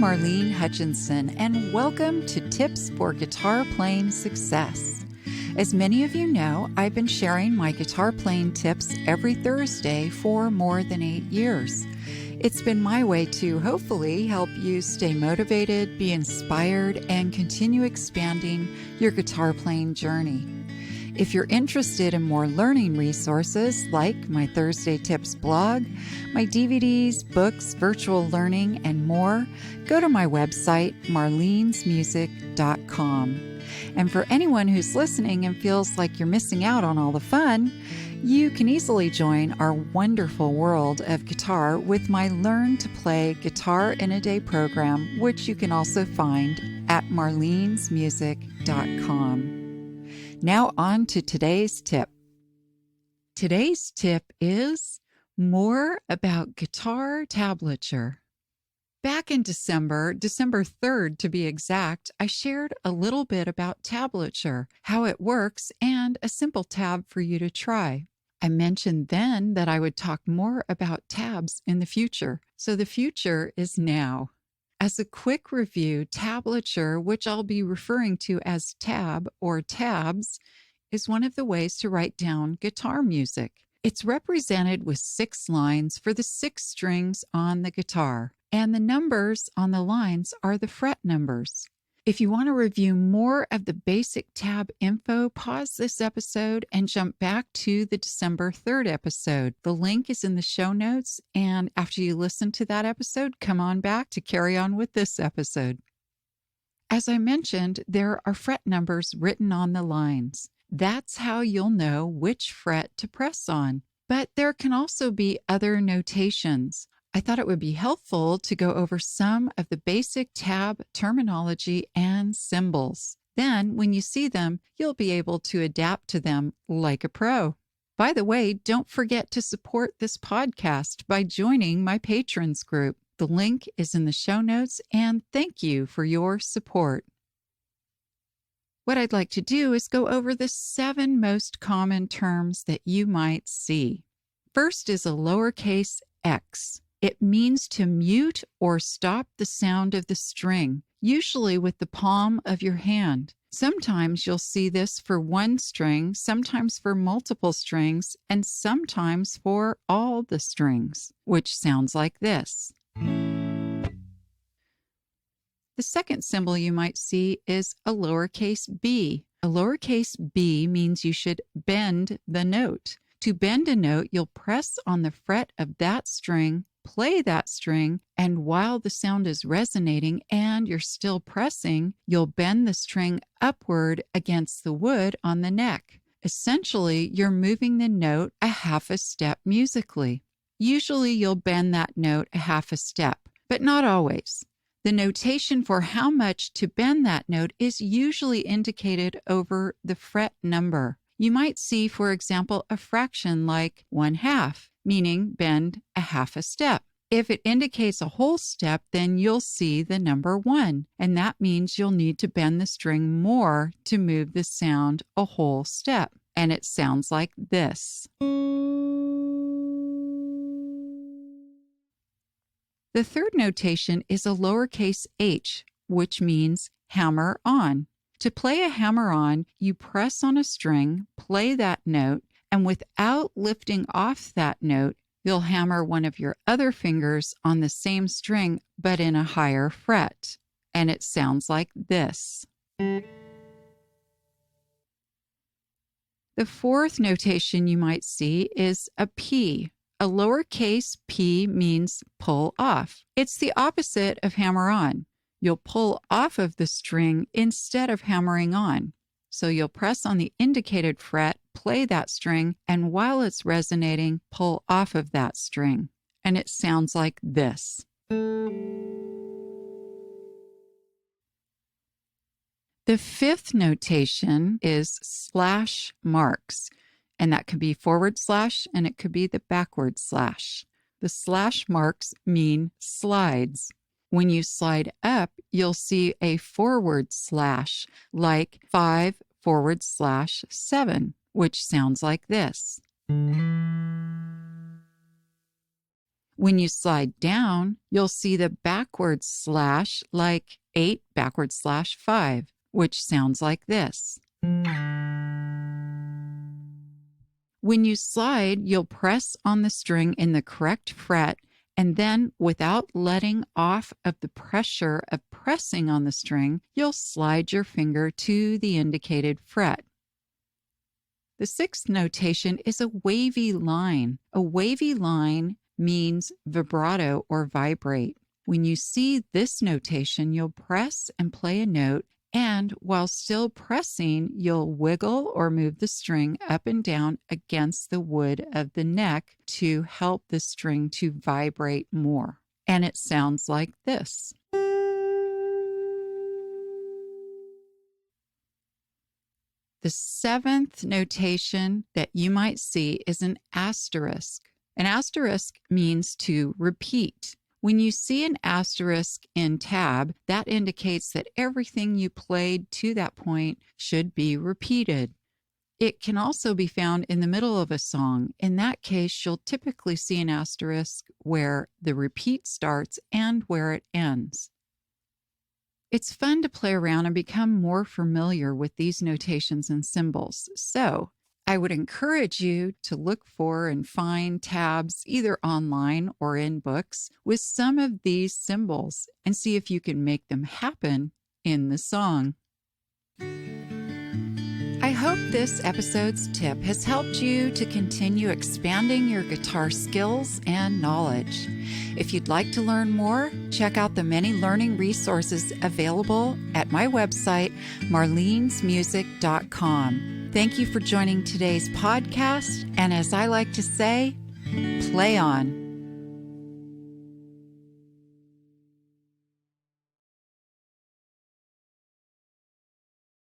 Marlene Hutchinson, and welcome to Tips for Guitar Playing Success. As many of you know, I've been sharing my guitar playing tips every Thursday for more than 8 years. It's been my way to hopefully help you stay motivated, be inspired, and continue expanding your guitar playing journey. If you're interested in more learning resources like my Thursday Tips blog, my DVDs, books, virtual learning, and more, go to my website, marlenesmusic.com. And for anyone who's listening and feels like you're missing out on all the fun, you can easily join our wonderful world of guitar with my Learn to Play Guitar in a Day program, which you can also find at marlenesmusic.com. Now on to today's tip. Today's tip is more about guitar tablature. Back in December 3rd to be exact, I shared a little bit about tablature, how it works, and a simple tab for you to try. I mentioned then that I would talk more about tabs in the future, so the future is now. As a quick review, tablature, which I'll be referring to as tab or tabs, is one of the ways to write down guitar music. It's represented with 6 lines for the 6 strings on the guitar, and the numbers on the lines are the fret numbers. If you want to review more of the basic tab info, pause this episode and jump back to the December 3rd episode. The link is in the show notes, and after you listen to that episode, come on back to carry on with this episode. As I mentioned, there are fret numbers written on the lines. That's how you'll know which fret to press on. But there can also be other notations. I thought it would be helpful to go over some of the basic tab terminology and symbols. Then, when you see them, you'll be able to adapt to them like a pro. By the way, don't forget to support this podcast by joining my patrons group. The link is in the show notes, and thank you for your support. What I'd like to do is go over the 7 most common terms that you might see. First is a lowercase x. It means to mute or stop the sound of the string, usually with the palm of your hand. Sometimes you'll see this for one string, sometimes for multiple strings, and sometimes for all the strings, which sounds like this. The second symbol you might see is a lowercase b. A lowercase b means you should bend the note. To bend a note, you'll press on the fret of that string, play that string, and while the sound is resonating and you're still pressing, you'll bend the string upward against the wood on the neck. Essentially, you're moving the note a half a step musically. Usually, you'll bend that note a half a step, but not always. The notation for how much to bend that note is usually indicated over the fret number. You might see, for example, a fraction like 1/2, meaning bend a half a step. If it indicates a whole step, then you'll see the number 1, and that means you'll need to bend the string more to move the sound a whole step. And it sounds like this. The third notation is a lowercase h, which means hammer on. To play a hammer on, you press on a string, play that note, and without lifting off that note, you'll hammer one of your other fingers on the same string, but in a higher fret. And it sounds like this. The fourth notation you might see is a p. A lowercase p means pull off. It's the opposite of hammer on. You'll pull off of the string instead of hammering on. So you'll press on the indicated fret, play that string, and while it's resonating, pull off of that string. And it sounds like this. The fifth notation is slash marks, and that could be forward slash and it could be the backward slash. The slash marks mean slides. When you slide up, you'll see a forward slash, like 5/7, which sounds like this. When you slide down, you'll see the backwards slash like 8/5, which sounds like this. When you slide, you'll press on the string in the correct fret, and then without letting off of the pressure of pressing on the string, you'll slide your finger to the indicated fret. The sixth notation is a wavy line. A wavy line means vibrato or vibrate. When you see this notation, you'll press and play a note, and while still pressing, you'll wiggle or move the string up and down against the wood of the neck to help the string to vibrate more. And it sounds like this. The seventh notation that you might see is an asterisk. An asterisk means to repeat. When you see an asterisk in tab, that indicates that everything you played to that point should be repeated. It can also be found in the middle of a song. In that case, you'll typically see an asterisk where the repeat starts and where it ends. It's fun to play around and become more familiar with these notations and symbols. So, I would encourage you to look for and find tabs either online or in books with some of these symbols and see if you can make them happen in the song. I hope this episode's tip has helped you to continue expanding your guitar skills and knowledge. If you'd like to learn more, check out the many learning resources available at my website, marlenesmusic.com. Thank you for joining today's podcast, and as I like to say, play on.